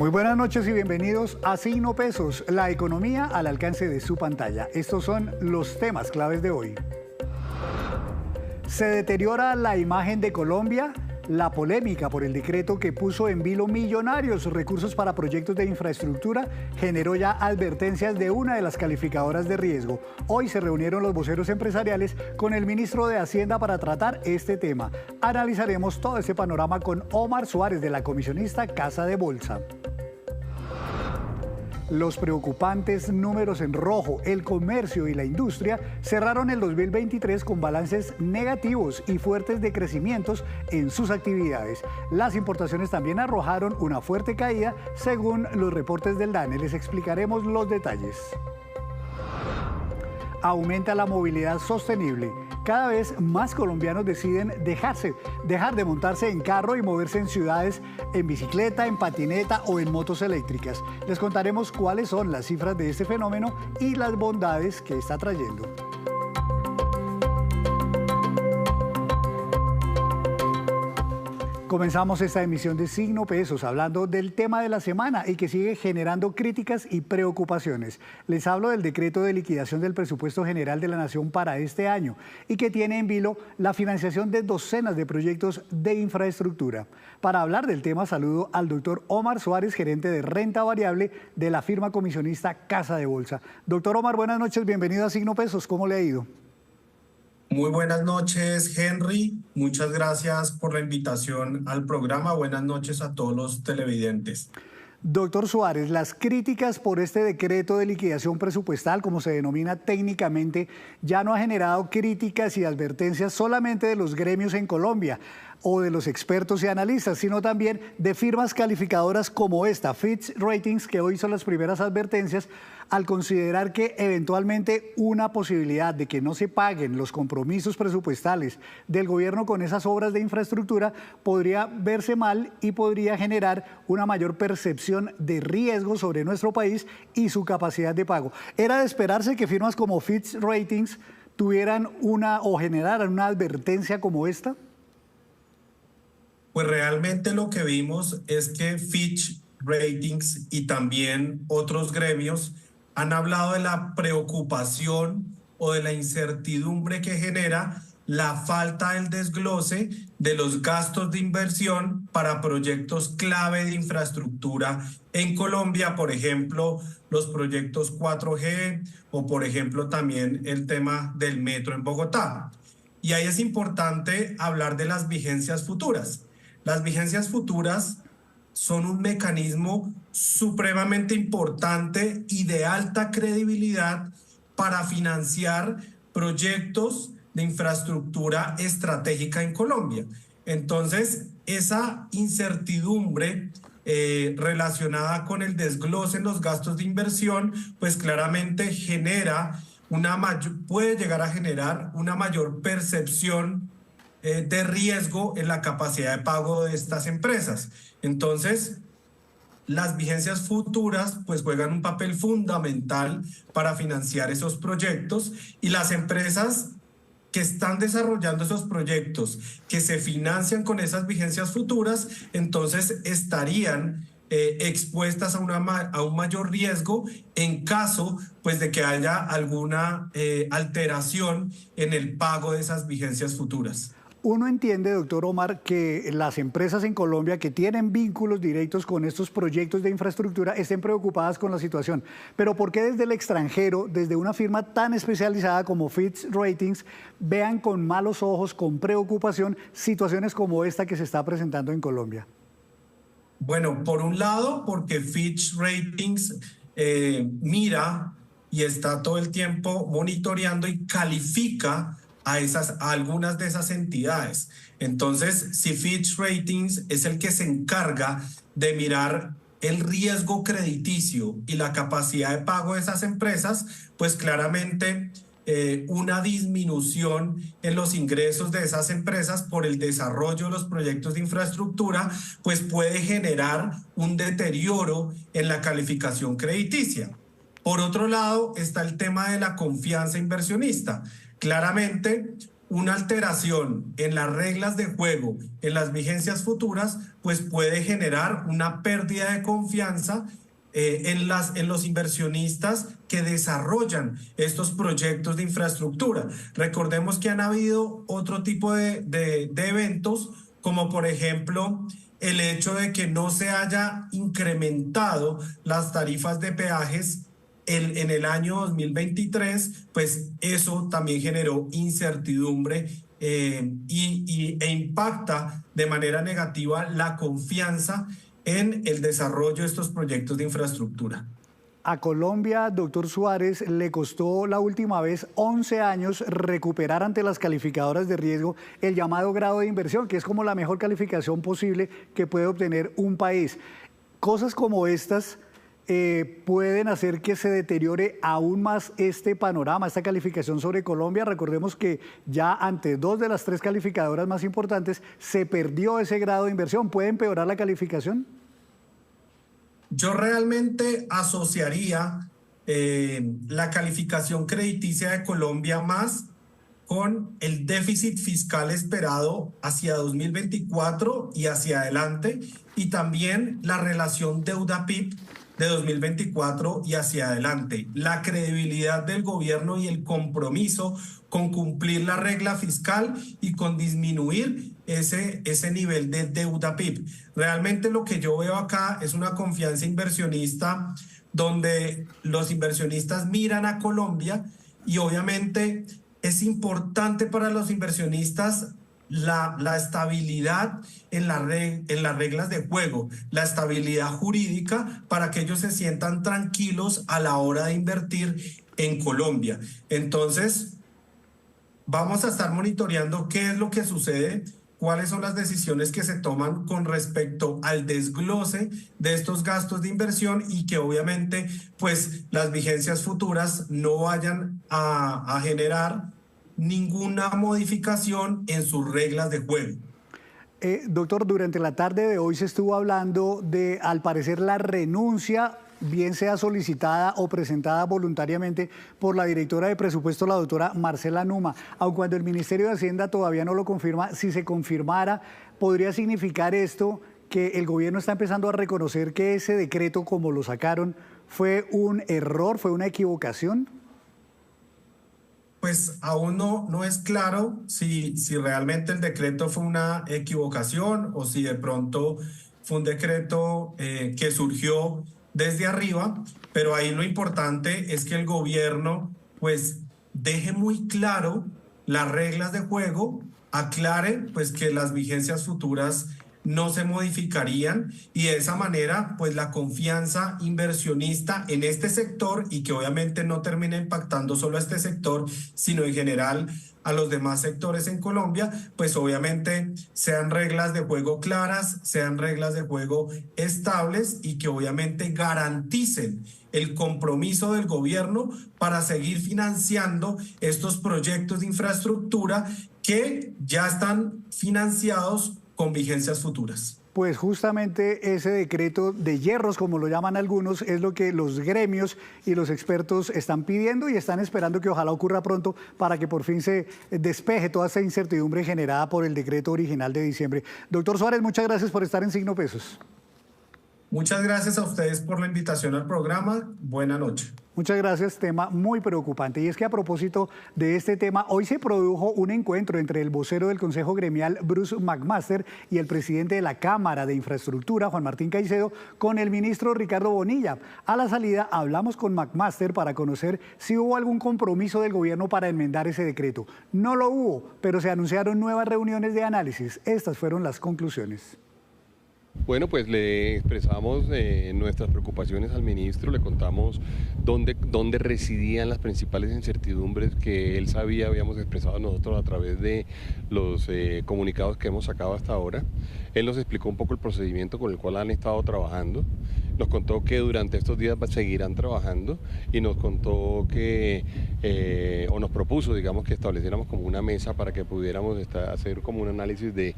Muy buenas noches y bienvenidos a Signo Pesos, la economía al alcance de su pantalla. Estos son los temas claves de hoy. ¿Se deteriora la imagen de Colombia? La polémica por el decreto que puso en vilo millonarios recursos para proyectos de infraestructura generó ya advertencias de una de las calificadoras de riesgo. Hoy se reunieron los voceros empresariales con el ministro de Hacienda para tratar este tema. Analizaremos todo ese panorama con Omar Suárez de la comisionista Casa de Bolsa. Los preocupantes números en rojo, el comercio y la industria cerraron el 2023 con balances negativos y fuertes decrecimientos en sus actividades. Las importaciones también arrojaron una fuerte caída según los reportes del DANE. Les explicaremos los detalles. Aumenta la movilidad sostenible. Cada vez más colombianos deciden dejar de montarse en carro y moverse en ciudades en bicicleta, en patineta o en motos eléctricas. Les contaremos cuáles son las cifras de este fenómeno y las bondades que está trayendo. Comenzamos esta emisión de Signo Pesos hablando del tema de la semana y que sigue generando críticas y preocupaciones. Les hablo del decreto de liquidación del presupuesto general de la Nación para este año y que tiene en vilo la financiación de docenas de proyectos de infraestructura. Para hablar del tema saludo al doctor Omar Suárez, gerente de renta variable de la firma comisionista Casa de Bolsa. Doctor Omar, buenas noches, bienvenido a Signo Pesos. ¿Cómo le ha ido? Muy buenas noches, Henry. Muchas gracias por la invitación al programa. Buenas noches a todos los televidentes. Doctor Suárez, las críticas por este decreto de liquidación presupuestal, como se denomina técnicamente, ya no ha generado críticas y advertencias solamente de los gremios en Colombia o de los expertos y analistas, sino también de firmas calificadoras como esta, Fitch Ratings, que hoy son las primeras advertencias al considerar que eventualmente una posibilidad de que no se paguen los compromisos presupuestales del gobierno con esas obras de infraestructura podría verse mal y podría generar una mayor percepción de riesgo sobre nuestro país y su capacidad de pago. ¿Era de esperarse que firmas como Fitch Ratings tuvieran o generaran una advertencia como esta? Pues realmente lo que vimos es que Fitch Ratings y también otros gremios han hablado de la preocupación o de la incertidumbre que genera la falta del desglose de los gastos de inversión para proyectos clave de infraestructura en Colombia, por ejemplo, los proyectos 4G o por ejemplo también el tema del metro en Bogotá. Y ahí es importante hablar de las vigencias futuras. Las vigencias futuras son un mecanismo supremamente importante y de alta credibilidad para financiar proyectos de infraestructura estratégica en Colombia. Entonces, esa incertidumbre relacionada con el desglose en los gastos de inversión, pues claramente puede llegar a generar una mayor percepción de riesgo en la capacidad de pago de estas empresas. Entonces, las vigencias futuras pues juegan un papel fundamental para financiar esos proyectos y las empresas que están desarrollando esos proyectos, que se financian con esas vigencias futuras, entonces estarían expuestas a un mayor riesgo en caso pues, de que haya alguna alteración en el pago de esas vigencias futuras. Uno entiende, doctor Omar, que las empresas en Colombia que tienen vínculos directos con estos proyectos de infraestructura estén preocupadas con la situación. Pero ¿por qué desde el extranjero, desde una firma tan especializada como Fitch Ratings, vean con malos ojos, con preocupación, situaciones como esta que se está presentando en Colombia? Bueno, por un lado, porque Fitch Ratings mira y está todo el tiempo monitoreando y califica a algunas de esas entidades. Entonces, si Fitch Ratings es el que se encarga de mirar el riesgo crediticio y la capacidad de pago de esas empresas, pues claramente una disminución en los ingresos de esas empresas por el desarrollo de los proyectos de infraestructura, pues puede generar un deterioro en la calificación crediticia. Por otro lado, está el tema de la confianza inversionista. Claramente, una alteración en las reglas de juego, en las vigencias futuras, pues puede generar una pérdida de confianza en los inversionistas que desarrollan estos proyectos de infraestructura. Recordemos que han habido otro tipo de eventos, como por ejemplo el hecho de que no se haya incrementado las tarifas de peajes en el año 2023, pues eso también generó incertidumbre e impacta de manera negativa la confianza en el desarrollo de estos proyectos de infraestructura. A Colombia, doctor Suárez, le costó la última vez 11 años recuperar ante las calificadoras de riesgo el llamado grado de inversión, que es como la mejor calificación posible que puede obtener un país. Cosas como estas pueden hacer que se deteriore aún más este panorama, esta calificación sobre Colombia. Recordemos que ya ante 2 de las 3 calificadoras más importantes se perdió ese grado de inversión. ¿Puede empeorar la calificación? Yo realmente asociaría la calificación crediticia de Colombia más con el déficit fiscal esperado hacia 2024 y hacia adelante, y también la relación deuda-PIB de 2024 y hacia adelante. La credibilidad del gobierno y el compromiso con cumplir la regla fiscal y con disminuir ese nivel de deuda PIB. Realmente lo que yo veo acá es una confianza inversionista donde los inversionistas miran a Colombia, y obviamente es importante para los inversionistas la estabilidad en las reglas de juego, la estabilidad jurídica, para que ellos se sientan tranquilos a la hora de invertir en Colombia. Entonces, vamos a estar monitoreando qué es lo que sucede, cuáles son las decisiones que se toman con respecto al desglose de estos gastos de inversión, y que obviamente pues las vigencias futuras no vayan a generar ninguna modificación en sus reglas de juego. Doctor, durante la tarde de hoy se estuvo hablando de, al parecer, la renuncia, bien sea solicitada o presentada voluntariamente por la directora de presupuesto, la doctora Marcela Numa. Aun cuando el Ministerio de Hacienda todavía no lo confirma, si se confirmara, ¿podría significar esto que el gobierno está empezando a reconocer que ese decreto, como lo sacaron, fue un error, fue una equivocación? Pues aún no es claro si realmente el decreto fue una equivocación o si de pronto fue un decreto que surgió desde arriba, pero ahí lo importante es que el gobierno pues deje muy claro las reglas de juego, aclare pues que las vigencias futuras no se modificarían, y de esa manera pues la confianza inversionista en este sector, y que obviamente no termina impactando solo a este sector sino en general a los demás sectores en Colombia, pues obviamente sean reglas de juego claras, sean reglas de juego estables, y que obviamente garanticen el compromiso del gobierno para seguir financiando estos proyectos de infraestructura que ya están financiados con vigencias futuras. Pues justamente ese decreto de hierros, como lo llaman algunos, es lo que los gremios y los expertos están pidiendo y están esperando que ojalá ocurra pronto para que por fin se despeje toda esta incertidumbre generada por el decreto original de diciembre. Doctor Suárez, muchas gracias por estar en Signo Pesos. Muchas gracias a ustedes por la invitación al programa. Buena noche. Muchas gracias, tema muy preocupante. Y es que a propósito de este tema, hoy se produjo un encuentro entre el vocero del Consejo Gremial, Bruce McMaster, y el presidente de la Cámara de Infraestructura, Juan Martín Caicedo, con el ministro Ricardo Bonilla. A la salida hablamos con McMaster para conocer si hubo algún compromiso del gobierno para enmendar ese decreto. No lo hubo, pero se anunciaron nuevas reuniones de análisis. Estas fueron las conclusiones. Bueno, pues le expresamos nuestras preocupaciones al ministro, le contamos dónde residían las principales incertidumbres que él sabía, habíamos expresado nosotros a través de los comunicados que hemos sacado hasta ahora. Él nos explicó un poco el procedimiento con el cual han estado trabajando, nos contó que durante estos días seguirán trabajando, y nos contó que, o nos propuso, digamos, que estableciéramos como una mesa para que pudiéramos hacer como un análisis de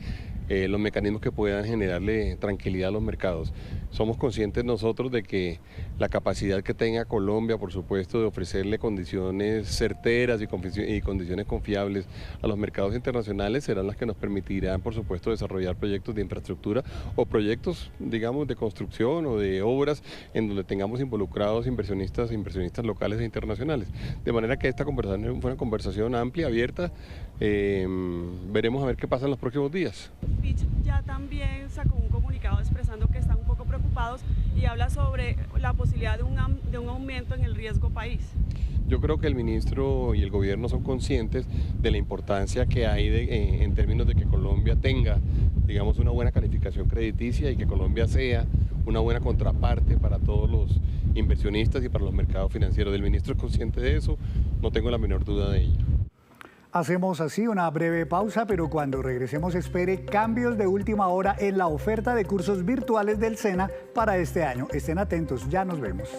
los mecanismos que puedan generarle tranquilidad a los mercados. Somos conscientes nosotros de que la capacidad que tenga Colombia, por supuesto, de ofrecerle condiciones certeras y condiciones confiables a los mercados internacionales serán las que nos permitirán, por supuesto, desarrollar proyectos de infraestructura o proyectos, digamos, de construcción o de obras en donde tengamos involucrados inversionistas locales e internacionales. De manera que esta conversación fue una conversación amplia, abierta. Veremos a ver qué pasa en los próximos días. Fitch ya también sacó un comunicado expresando que están un poco preocupados y habla sobre la posibilidad de un aumento en el riesgo país. Yo creo que el ministro y el gobierno son conscientes de la importancia que hay en términos de que Colombia tenga, digamos, una buena calificación crediticia y que Colombia sea una buena contraparte para todos los inversionistas y para los mercados financieros. El ministro es consciente de eso, no tengo la menor duda de ello. Hacemos así una breve pausa, pero cuando regresemos espere cambios de última hora en la oferta de cursos virtuales del SENA para este año. Estén atentos, ya nos vemos.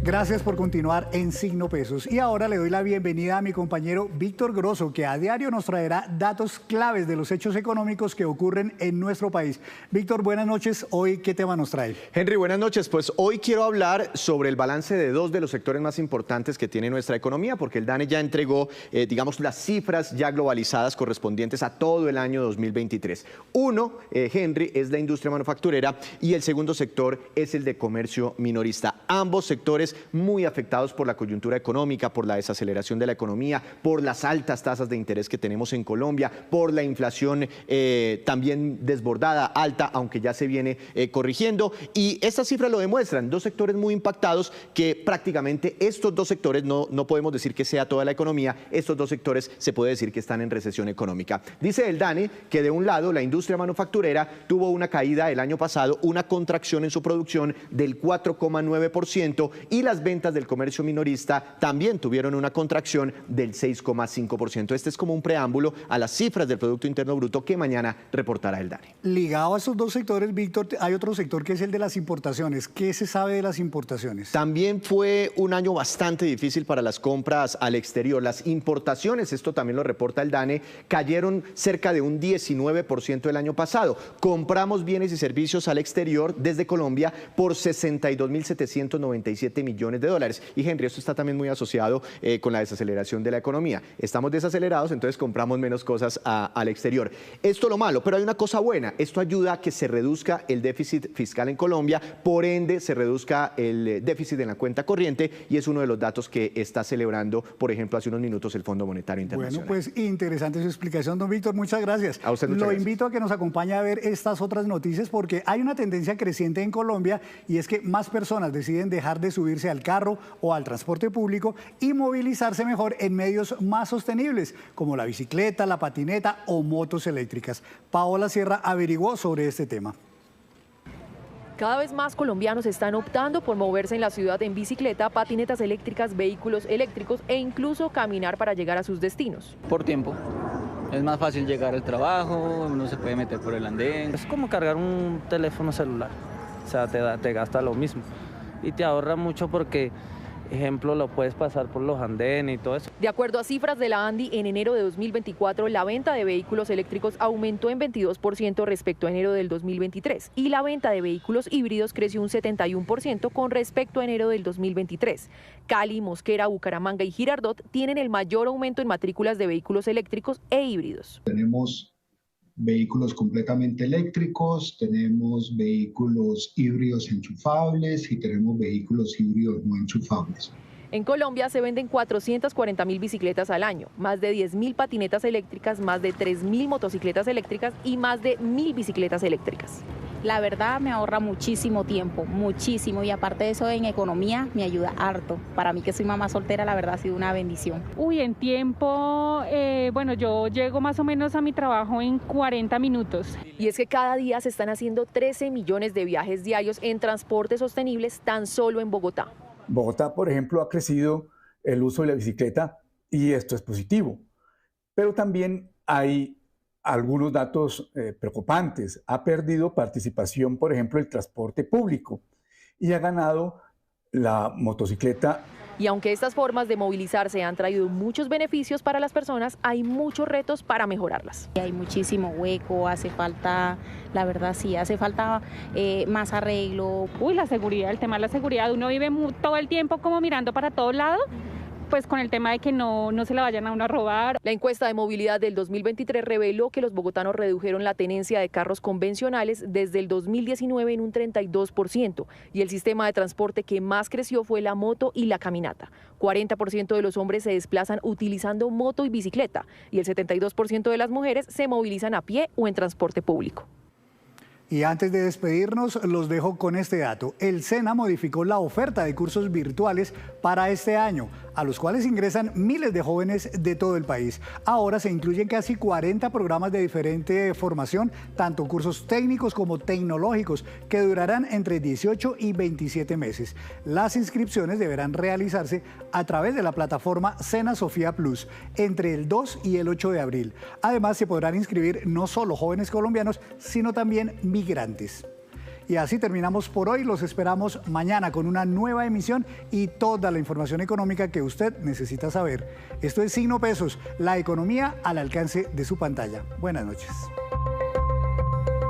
Gracias por continuar en Signo Pesos. Y ahora le doy la bienvenida a mi compañero Víctor Grosso, que a diario nos traerá datos claves de los hechos económicos que ocurren en nuestro país. Víctor, buenas noches. Hoy, ¿qué tema nos trae? Henry, buenas noches. Pues hoy quiero hablar sobre el balance de dos de los sectores más importantes que tiene nuestra economía, porque el DANE ya entregó, digamos, las cifras ya globalizadas correspondientes a todo el año 2023. Uno, Henry, es la industria manufacturera y el segundo sector es el de comercio minorista. Ambos sectores muy afectados por la coyuntura económica, por la desaceleración de la economía, por las altas tasas de interés que tenemos en Colombia, por la inflación también desbordada, alta, aunque ya se viene corrigiendo. Y estas cifras lo demuestran, dos sectores muy impactados que prácticamente estos dos sectores, no podemos decir que sea toda la economía, estos dos sectores se puede decir que están en recesión económica. Dice el DANE que de un lado la industria manufacturera tuvo una caída el año pasado, una contracción en su producción del 4,9% y las ventas del comercio minorista también tuvieron una contracción del 6,5%. Este es como un preámbulo a las cifras del Producto Interno Bruto que mañana reportará el DANE. Ligado a esos dos sectores, Víctor, hay otro sector que es el de las importaciones. ¿Qué se sabe de las importaciones? También fue un año bastante difícil para las compras al exterior. Las importaciones, esto también lo reporta el DANE, cayeron cerca de un 19% el año pasado. Compramos bienes y servicios al exterior desde Colombia por 62.797 millones de dólares. Y Henry, esto está también muy asociado con la desaceleración de la economía. Estamos desacelerados, entonces compramos menos cosas al exterior. Esto es lo malo, pero hay una cosa buena. Esto ayuda a que se reduzca el déficit fiscal en Colombia, por ende se reduzca el déficit en la cuenta corriente y es uno de los datos que está celebrando, por ejemplo, hace unos minutos el Fondo Monetario Internacional. Bueno, pues interesante su explicación, don Víctor. Muchas gracias. A usted muchas gracias. Lo invito a que nos acompañe a ver estas otras noticias porque hay una tendencia creciente en Colombia y es que más personas deciden dejar de subirse al carro o al transporte público y movilizarse mejor en medios más sostenibles, como la bicicleta, la patineta o motos eléctricas. Paola Sierra averiguó sobre este tema. Cada vez más colombianos están optando por moverse en la ciudad en bicicleta, patinetas eléctricas, vehículos eléctricos e incluso caminar para llegar a sus destinos. Por tiempo. Es más fácil llegar al trabajo, uno se puede meter por el andén. Es como cargar un teléfono celular, o sea, te gasta lo mismo. Y te ahorra mucho porque, ejemplo, lo puedes pasar por los andenes y todo eso. De acuerdo a cifras de la ANDI, en enero de 2024 la venta de vehículos eléctricos aumentó en 22% respecto a enero del 2023 y la venta de vehículos híbridos creció un 71% con respecto a enero del 2023. Cali, Mosquera, Bucaramanga y Girardot tienen el mayor aumento en matrículas de vehículos eléctricos e híbridos. Tenemos vehículos completamente eléctricos, tenemos vehículos híbridos enchufables y tenemos vehículos híbridos no enchufables. En Colombia se venden 440.000 bicicletas al año, más de 10.000 patinetas eléctricas, más de 3.000 motocicletas eléctricas y más de 1.000 bicicletas eléctricas. La verdad me ahorra muchísimo tiempo, muchísimo, y aparte de eso en economía me ayuda harto. Para mí que soy mamá soltera, la verdad ha sido una bendición. En tiempo, bueno, yo llego más o menos a mi trabajo en 40 minutos. Y es que cada día se están haciendo 13 millones de viajes diarios en transportes sostenibles tan solo en Bogotá. Bogotá, por ejemplo, ha crecido el uso de la bicicleta y esto es positivo, pero también hay algunos datos preocupantes. Ha perdido participación, por ejemplo, el transporte público y ha ganado la motocicleta Y aunque estas formas de movilizarse han traído muchos beneficios para las personas, hay muchos retos para mejorarlas. Hay muchísimo hueco, hace falta, la verdad sí, hace falta más arreglo. La seguridad, el tema de la seguridad, uno vive todo el tiempo como mirando para todos lados, pues con el tema de que no se la vayan a uno a robar. La encuesta de movilidad del 2023 reveló que los bogotanos redujeron la tenencia de carros convencionales desde el 2019 en un 32%, y el sistema de transporte que más creció fue la moto y la caminata. 40% de los hombres se desplazan utilizando moto y bicicleta, y el 72% de las mujeres se movilizan a pie o en transporte público. Y antes de despedirnos, los dejo con este dato. El SENA modificó la oferta de cursos virtuales para este año, a los cuales ingresan miles de jóvenes de todo el país. Ahora se incluyen casi 40 programas de diferente formación, tanto cursos técnicos como tecnológicos, que durarán entre 18 y 27 meses. Las inscripciones deberán realizarse a través de la plataforma SENA Sofía Plus entre el 2 y el 8 de abril. Además, se podrán inscribir no solo jóvenes colombianos, sino también migrantes. Y así terminamos por hoy. Los esperamos mañana con una nueva emisión y toda la información económica que usted necesita saber. Esto es Signo Pesos, la economía al alcance de su pantalla. Buenas noches.